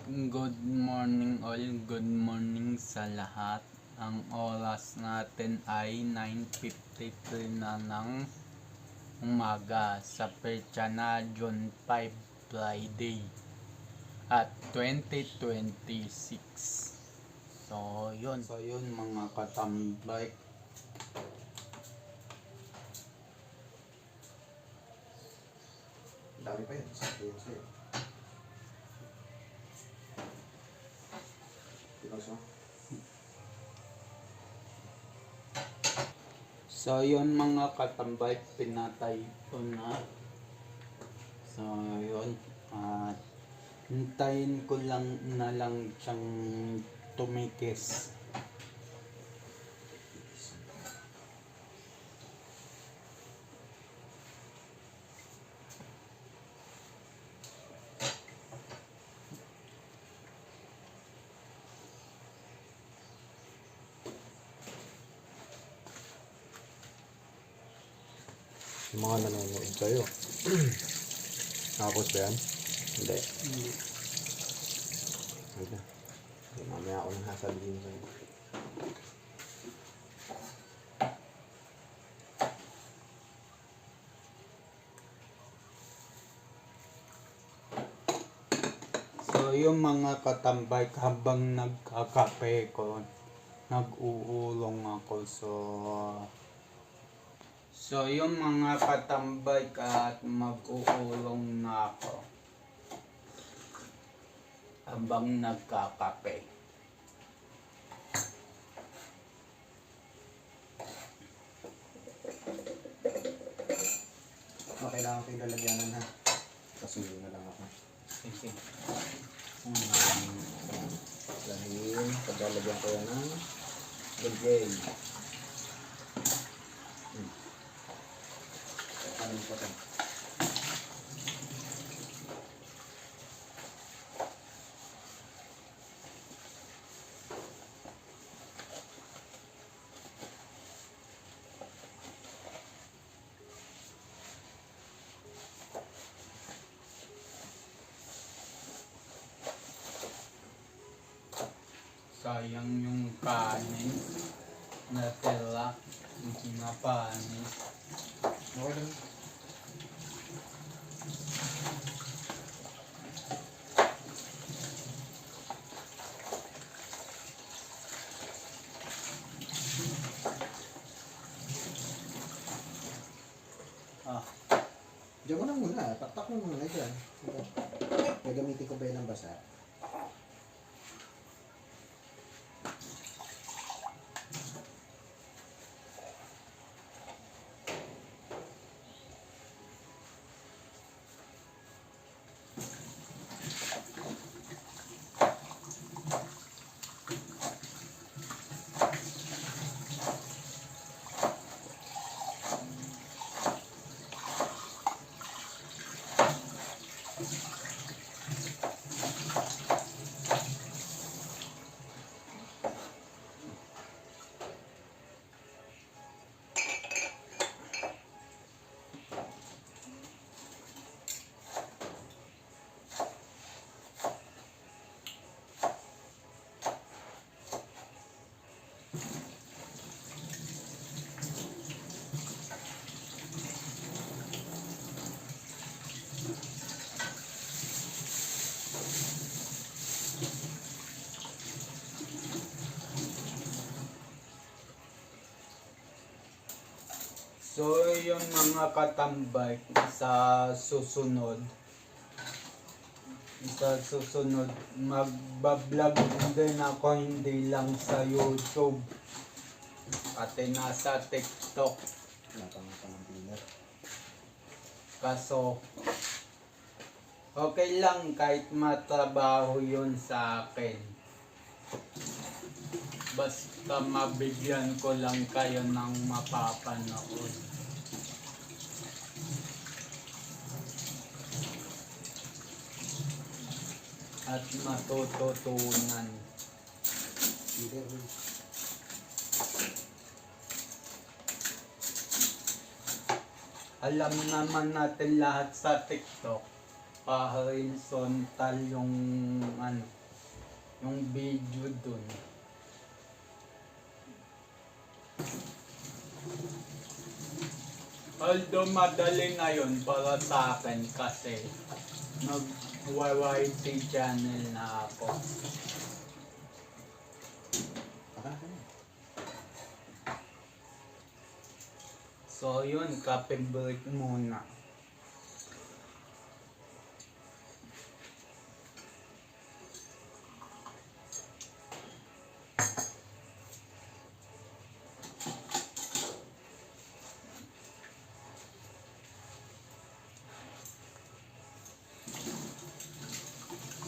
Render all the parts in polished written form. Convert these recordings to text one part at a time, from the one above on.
Good morning all, good morning sa lahat. Ang oras natin ay 9:53 na ng umaga sa petsa na June 5, Friday at 2026. So yun mga katambay. Dami pa yun. Sakto yun sa'yo. So yun mga katambay, pinatay ko na. So yun, at hintayin ko lang na lang siyang tumikis. Yung mga nanonood sa'yo. Nakapos ba yan? Hindi. Hindi. Mamaya ako nang sasabihin sa'yo. So yung mga katambay, habang nagkakape ko, nag-uulong ako. So yung mga katambay at mag-uulong na ako habang nagkakape. Kailangan ko yung lalagyanan ha. Kasuyo na lang ako. Sige. Dahil paglalagyan ko yan ng gagay. Ano pa ito? Sayang yung kanin na tela, hindi na panis. Okay lang. Diyan mo na muna. Taktak mo muna dyan. Gagamitin ko ba yan ng basa? So yung mga katambay, sa susunod magbablog din ako, hindi lang sa YouTube pati nasa TikTok. Kaso okay lang kahit matrabaho yun sa akin, basta mabigyan ko lang kayo ng mapapanood at matututunan. Alam naman natin lahat sa TikTok, pa-horizontal yung ano, yung video dun. Although madali na yun para sa akin kasi nag-YYT channel na ako. So yun, kape break muna.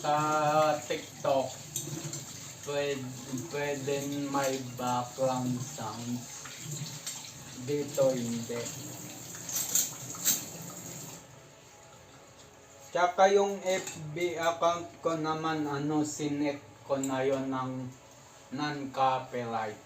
Sa TikTok, pwede may background sounds. Dito hindi. Tsaka yung FB account ko naman, sinet ko na yon ng non-copyright.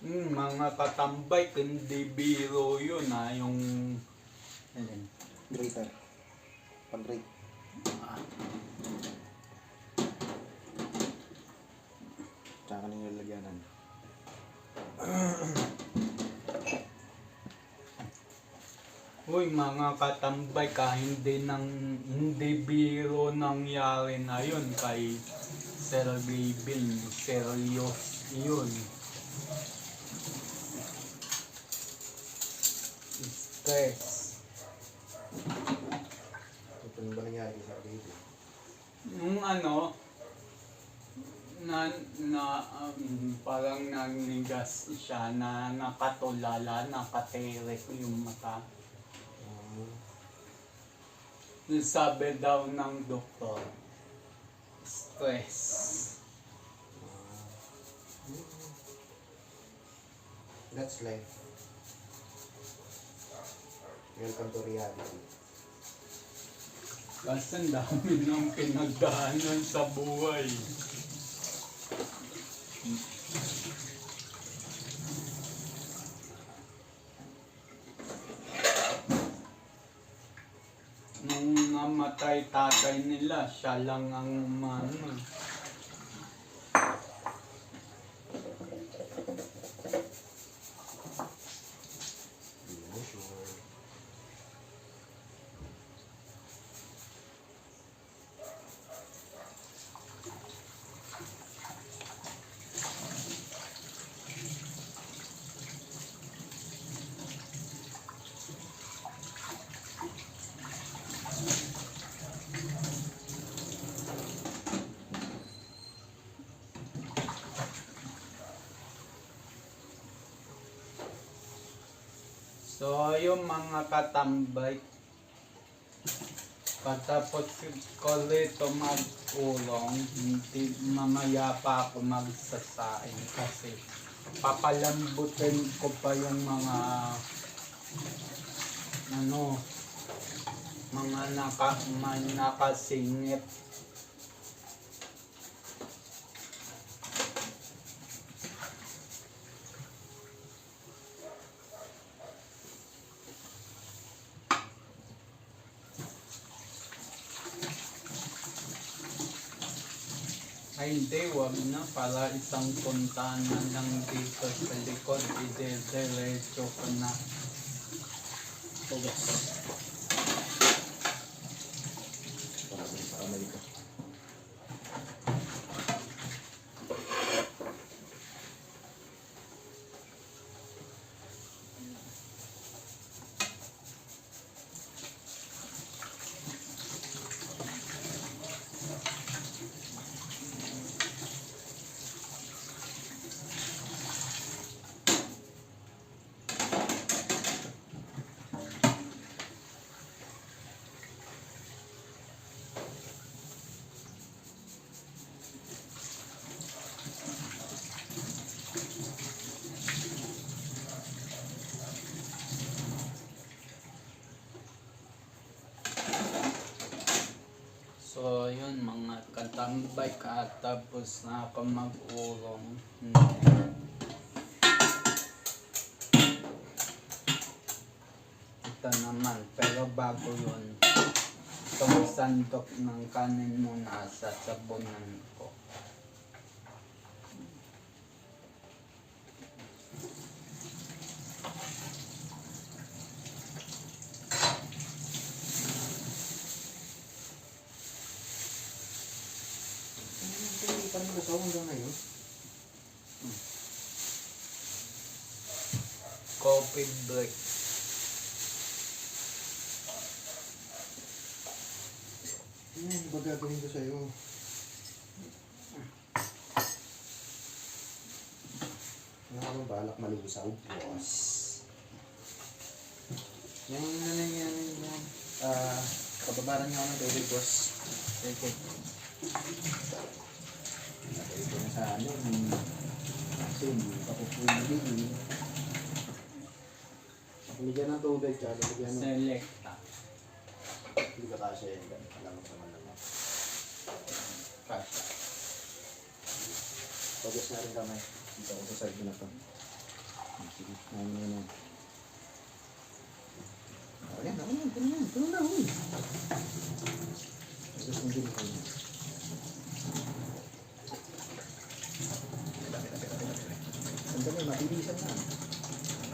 Mga katambay, hindi biro yun yung Grater. Pag-grate. Tsaka na yung lalagyanan. Uy, mga katambay, hindi biro nangyari na yun kay Sir Gavin. Serious yun. Stress. Ito ba nangyari sa baby? Yung parang nanigas siya na nakatulala, nakaterek yung mata. Sabi daw ng doktor, stress. That's life. Welcome to reality. Kasi ang dami ng pinagdaanan sa buhay. Nung namatay tatay nila, siya lang ang So, yung mga katambay, patapos ko rito mag-ulong, hindi mamaya pa ako magsasain kasi papalambutin ko pa yung mga nakasingit. Ay hindi, wag na. Para isang puntahan na lang dito sa likod. Ide-diretso ko na. Tugas. Para Amerika. So, yun mga katambay ka tapos na ako mag-ulong. Ito naman, pero bago yun, itong sandok ng kanin muna sa sabunan ko. Hindi pa naman nasawa hanggang ngayon. Coffee break. Ano ba gagawin ko sa'yo? Ano ka bang balak malusaw? Boss. Yung nangyayari niya, kababaran niya ako ng tubig, boss. Sige. Nakita ko na sa ano, kasi hindi pa po pwede. Bigyan ng tubig, tsaka bigyan ng... Selecta. Hindi ka kasi yan, alam mo naman naman. Kasha. Pagkas na rin kamay. Dito ako sa side ko na to. Sige, namin na yan. Ayan, ako na, ito na yan, ito na, huy. Pagkas na din ko na. Sandali, mabilisan na.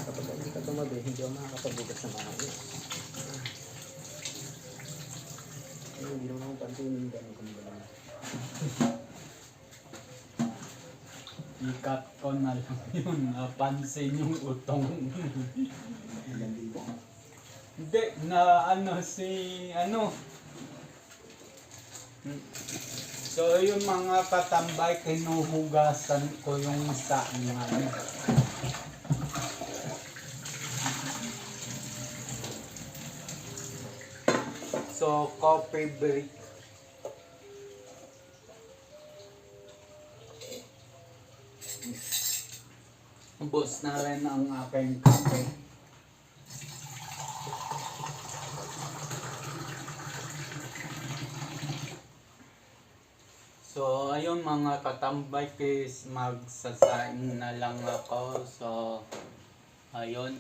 Kapag hindi ka tumabi, hindi ako makakapagbugas na maayos. Ay, hindi naman akong pantinin ka ng kumbalang. Ikat ko na lang yun. Napansin yung utong. Ilang libo. Hindi, na ano si ano. So yung mga katambay, kinuhugasan ko yung saangan. So coffee break. Ubos na rin ang aking kape. So, ayun mga katambay, guys, magsasaing na lang ako. So, ayun.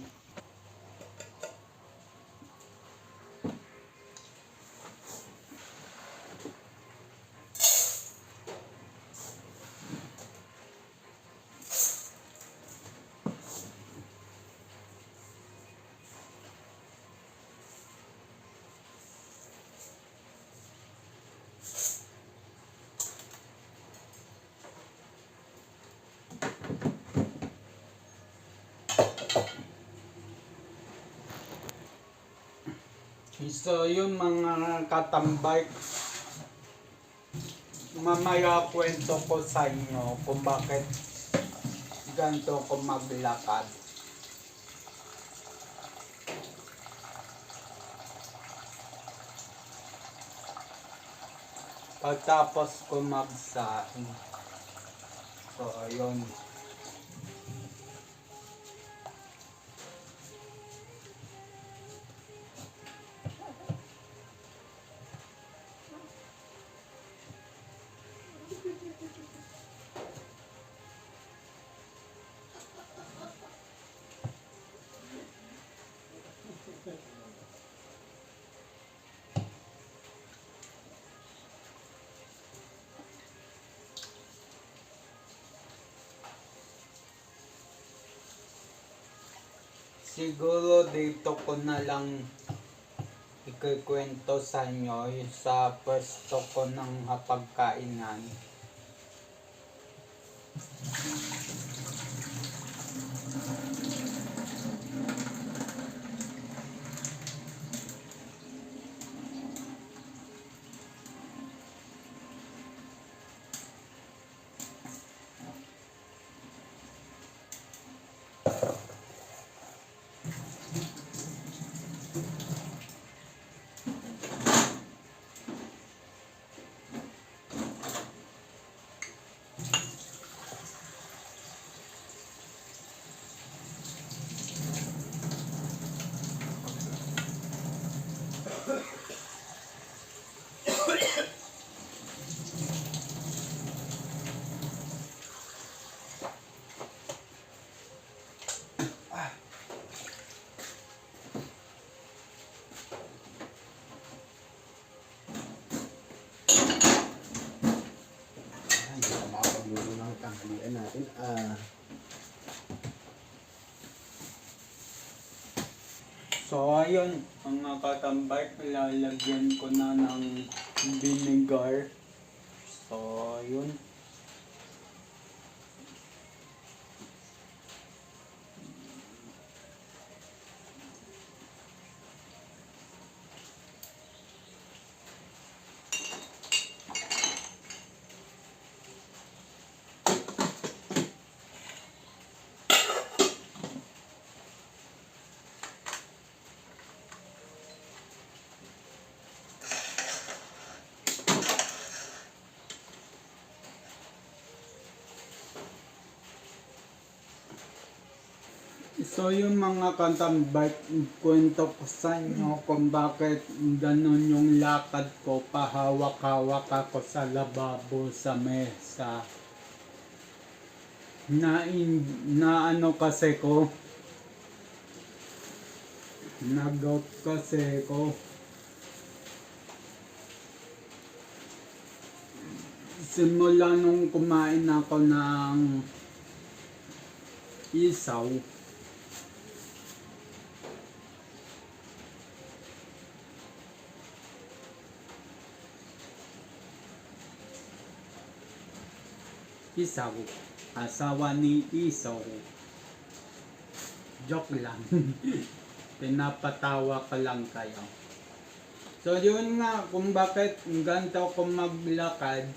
So, yung mga katambay, mamaya kwento ko sa inyo kung bakit ganito ko maglakad. Pagtapos ko magsaing. So, ayun. Siguro dito ko na lang ikikwento sa inyo yung sa pwesto ko ng hapagkainan. natin. So ayun, mga katambay, lalagyan ko na ng vinegar. So ayun. So yung mga katambay, kwento ko sa inyo kung bakit ganun yung lakad ko, pahawak-hawak ako sa lababo sa mesa. Na ano kasi ko, nag-out kasi ko. Simula nung kumain ako ng isaw, asawa ni Isaw. Joke lang. Pinapatawa ko lang kayo. So yun nga, kung bakit ganito ko maglakad,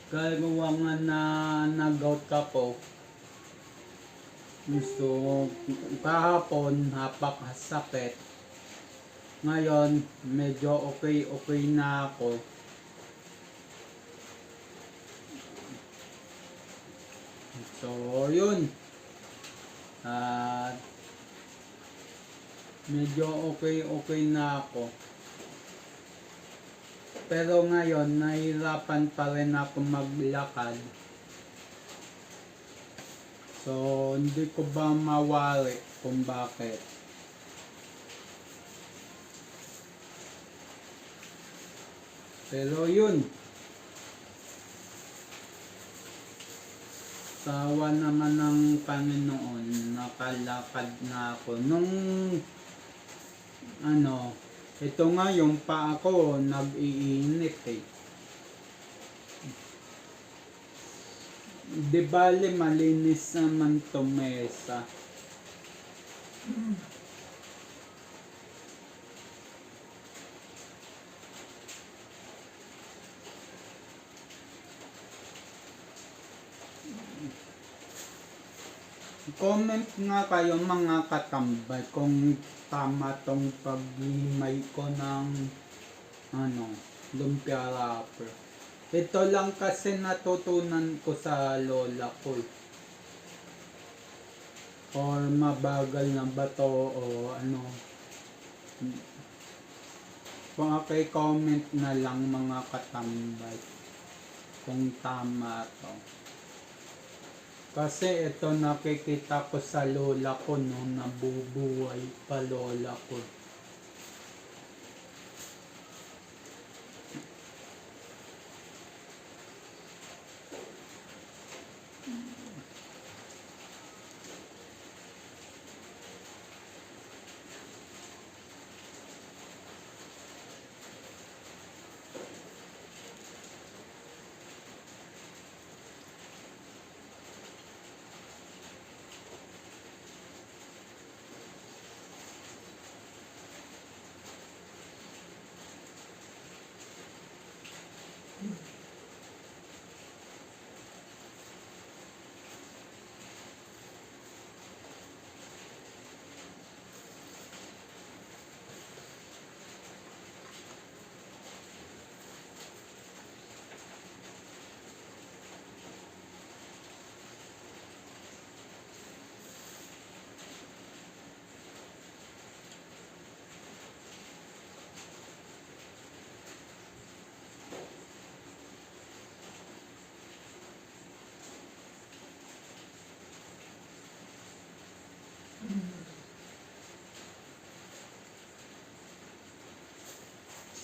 gawa nga na nag-out ka po. So kahapon, napakasakit. Ngayon, medyo okay na ako. So, yun. Medyo okay na ako. Pero ngayon, nahirapan pa rin ako maglakad. So, hindi ko ba mawari kung bakit. Pero yun. Sawa naman ng Panginoon, nakalakad na ako. Nung ito nga yung paa ko, nag-iinit eh. Di bale malinis naman to mesa. Comment nga kayo mga katambay kung tama tong paghimay ko ng lumpia wrapper. Ito lang kasi natutunan ko sa lola ko. Or mabagal na ba to o ano. Paki-comment na lang mga katambay kung tama to. Kasi ito nakikita ko sa lola ko nung nabubuhay pa lola ko.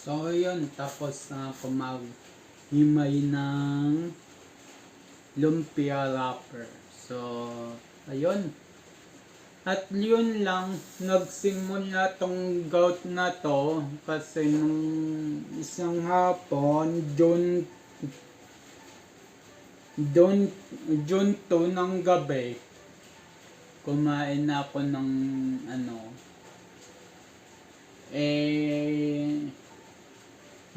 So yun, tapos na ako maghimay ng lumpia wrapper. So, ayun. At yun lang, nagsimula tong gout na to kasi nung isang hapon, June 2 ng gabi, kumain ako ng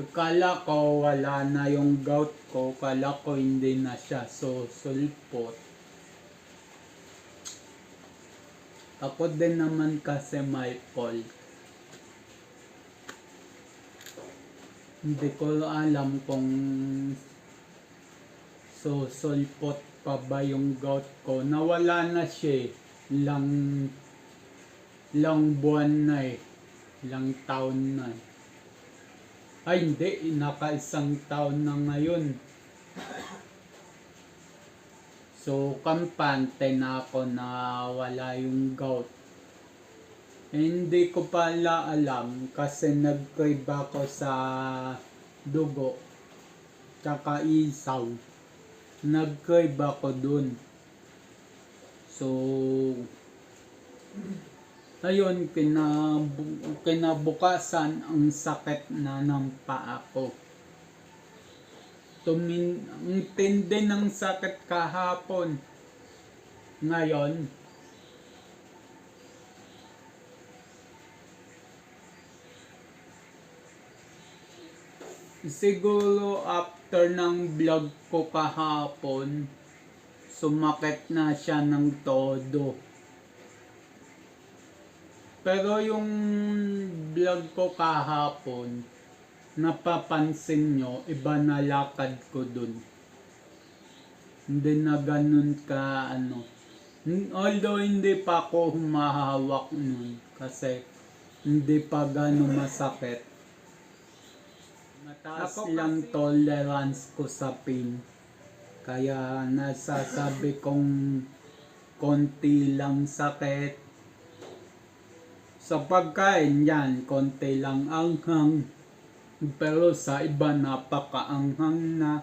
akala ko wala na yung gout ko, akala ko hindi na siya, so sulpot. Ako din naman kasi may fault. Hindi ko alam kung sulpot pa ba yung gout ko. Nawala na siya eh. Ilang buwan na eh. Ilang taon na eh. Ay hindi, naka-isang taon na ngayon. So, kampante na ako na wala yung gout. Hindi ko pala alam kasi nag-crave ako sa dugo tsaka isaw. Nag-crave ako dun. So, ayun, kinabukasan ang sakit na ng paa ko. Ang tindi ng sakit kahapon. Ngayon, siguro after ng vlog ko kahapon, sumakit na siya ng todo. Pero yung vlog ko kahapon, napapansin nyo, iba na lakad ko dun. Hindi na ganun ka although hindi pa ako humahawak nun kasi hindi pa ganun masakit. Mataas lang tolerance ko sa pain. Kaya nasasabi kong konti lang sakit. Sa pagkain yan, konti lang anghang. Pero sa iba napakaanghang na.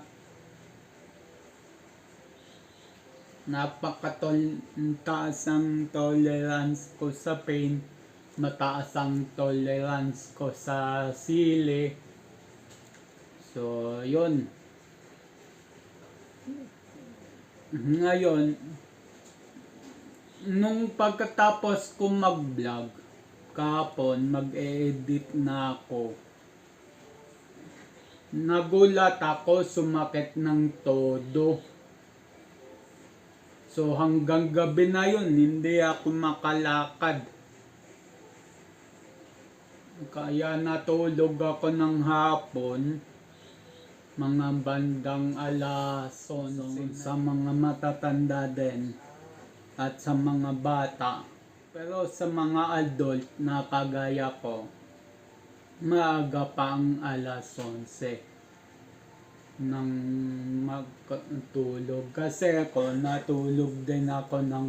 Taas ang tolerance ko sa pain. Mataas ang tolerance ko sa sili. So, yun. Ngayon, nung pagkatapos ko mag-vlog, kahapon mag-edit na ako. Nagulat ako, sumakit ng todo. So hanggang gabi na yun, hindi ako makalakad. Kaya natulog ako ng hapon, mga bandang 11:00 sa mga matatanda din at sa mga bata. Pero sa mga adult na kagaya ko, maaga pa ang 11:00 nang magtulog. Kasi ako, natulog din ako ng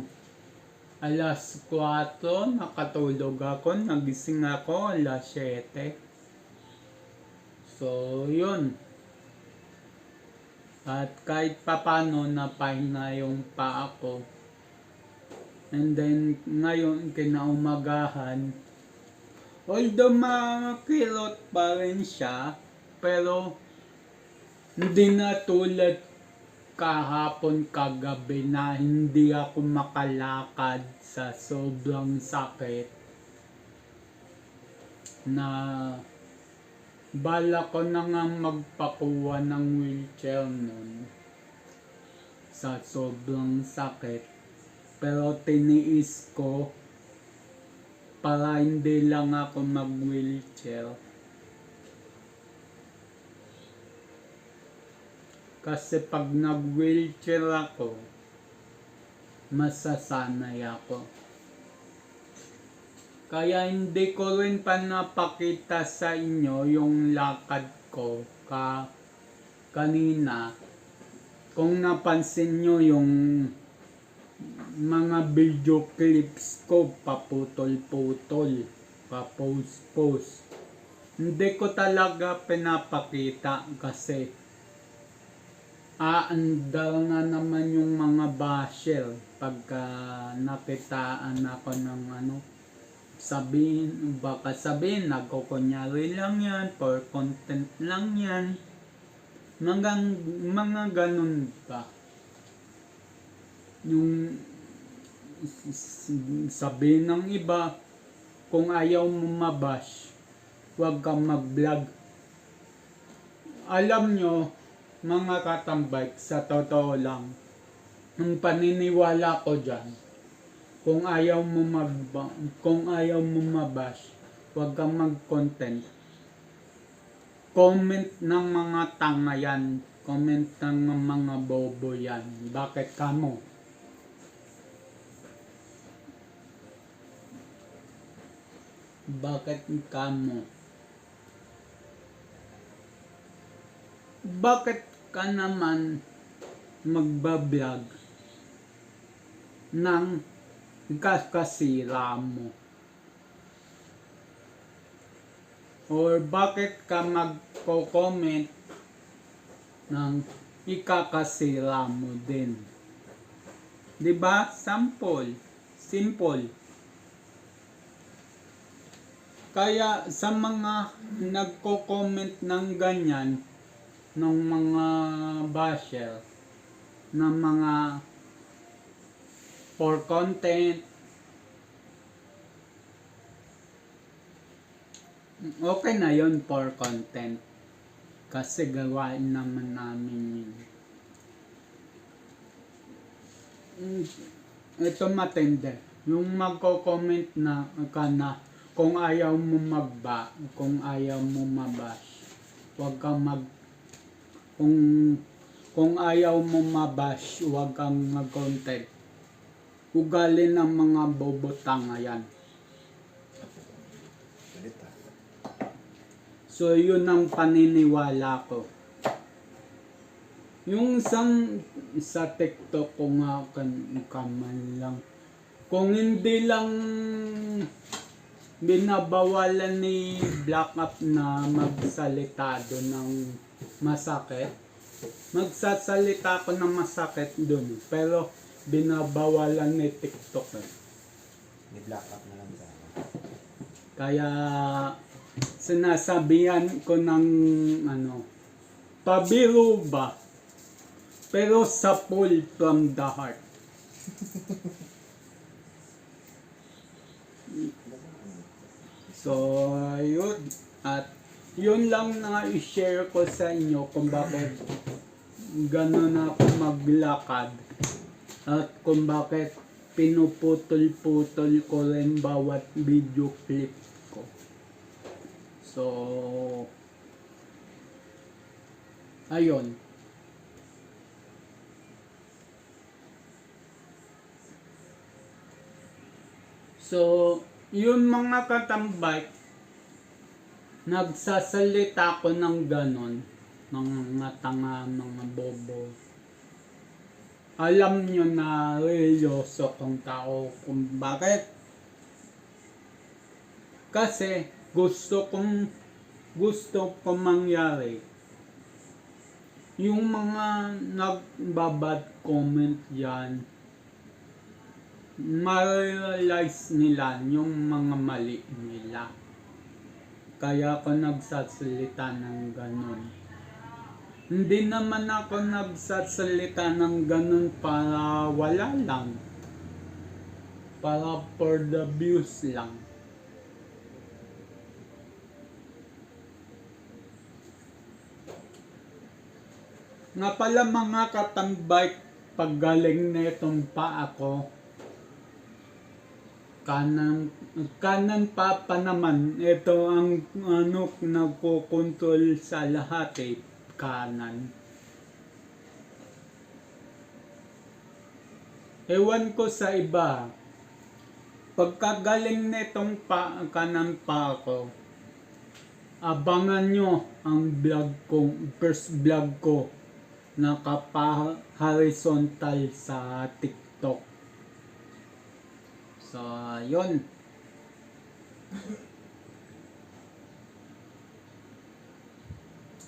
4:00, nakatulog ako, nagising ako 7:00. So, yun. At kahit papano napahinga yung paa ko. And then, ngayon, kinaumagahan, although makilot pa rin siya, pero hindi na tulad kahapon kagabi na hindi ako makalakad sa sobrang sakit na bala ko na nga magpakuha ng wheelchair nun sa sobrang sakit. Pero tiniis ko para hindi lang ako mag-wheelchair. Kasi pag nag-wheelchair ako, masasanay ako. Kaya hindi ko rin pa napakita sa inyo yung lakad ko kanina. Kung napansin nyo yung mga video clips ko, paputol-putol, papose-pose. Hindi ko talaga pinapakita kasi aandar na naman yung mga basher pagka nakitaan ako ng ano, baka sabihin nagkukunyari lang yan, for content lang yan, mga ganun ba. Yung sabihin ng iba, kung ayaw mo mabash, huwag kang mag-vlog. Alam nyo, mga katambike, sa totoo lang, ang paniniwala ko dyan, kung ayaw mo mabash, huwag kang mag-content. Comment ng mga tanga yan, comment ng mga bobo yan. Bakit kamo? Bakit kamo? Bakit ka naman magbablog ng kakasira mo? Or bakit ka magko-comment ng ikakasira mo din? Diba? Simple. Kaya sa mga nagko-comment ng ganyan, ng mga basher, ng mga for content, okay na yon for content. Kasi gawain naman namin yun. Ito matindi. Yung magko-comment na kung ayaw mo kung ayaw mo mabash, huwag kang kung ayaw mo mabash, huwag kang mag-content. Ugali ng mga bobotanga yan. So yun ang paniniwala ko. Yung sa TikTok ko nga kaman lang. Kung hindi lang binabawalan ni Black Up na magsalita doon ng masakit, magsasalita ko ng masakit doon. Pero binabawalan ni TikTok. May black up na lang sana. Kaya sinasabihan ko ng pabiro ba? Pero sa full from the heart. So, yun. At yun lang na i-share ko sa inyo kung bakit gano'n ako maglakad. At kung bakit pinuputol-putol ko rin bawat video clip ko. So, ayun. So, yun mga katambay, nagsasalita ko ng ganon, ng mga tanga, mga bobo. Alam nyo na religyoso kong tao kung bakit. Kasi gusto kong mangyari. Yung mga nagbabad comment yan, ma-realize nila yung mga mali nila. Kaya ako nagsasalita ng ganon. Hindi naman ako nagsasalita ng ganon para wala lang. Para for the views lang. Nga pala mga katambay, paggaling na itong pa ako, kanan pa naman, ito ang nagkokontrol sa lahat kanan. Ewan ko sa iba, pagkagaling na itong kanan pa ako, abangan nyo ang first vlog ko, naka-horizontal sa TikTok. So, yun.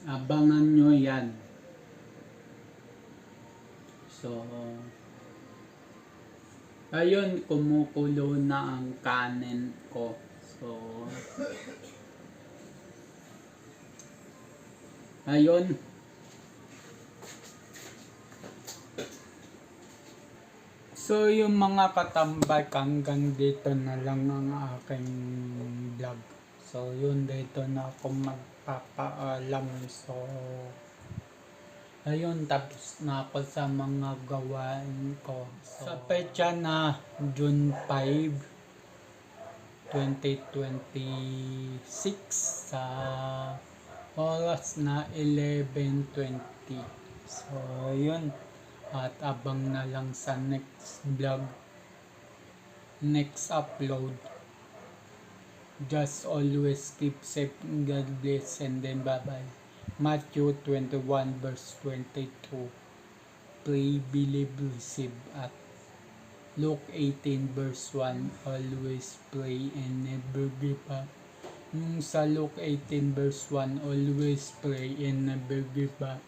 Abangan nyo yan. So, ayun, kumukulo na ang kanin ko. So, ayun. So, yung mga katambay, hanggang dito na lang ang aking vlog. So, yun, dito na ako magpapaalam. So, ayun, tapos na ako sa mga gawain ko. So, sa petsa na June 5, 2026 sa oras na 11:20. So, yun. At abang na lang sa next vlog, next upload. Just always keep safe, God bless, and then bye-bye. Matthew 21 verse 22. Pray, believe, receive. At Luke 18 verse 1. Always pray and never give up. Yung sa Luke 18 verse 1, always pray and never give up.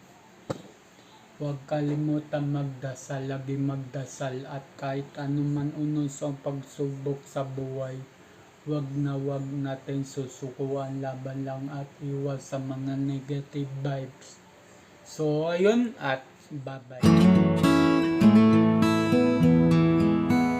Huwag kalimutan magdasal, lagi magdasal, at kahit anuman unos ang pagsubok sa buhay, huwag natin susukuan, laban lang at iwas sa mga negative vibes. So ayun, at bye bye.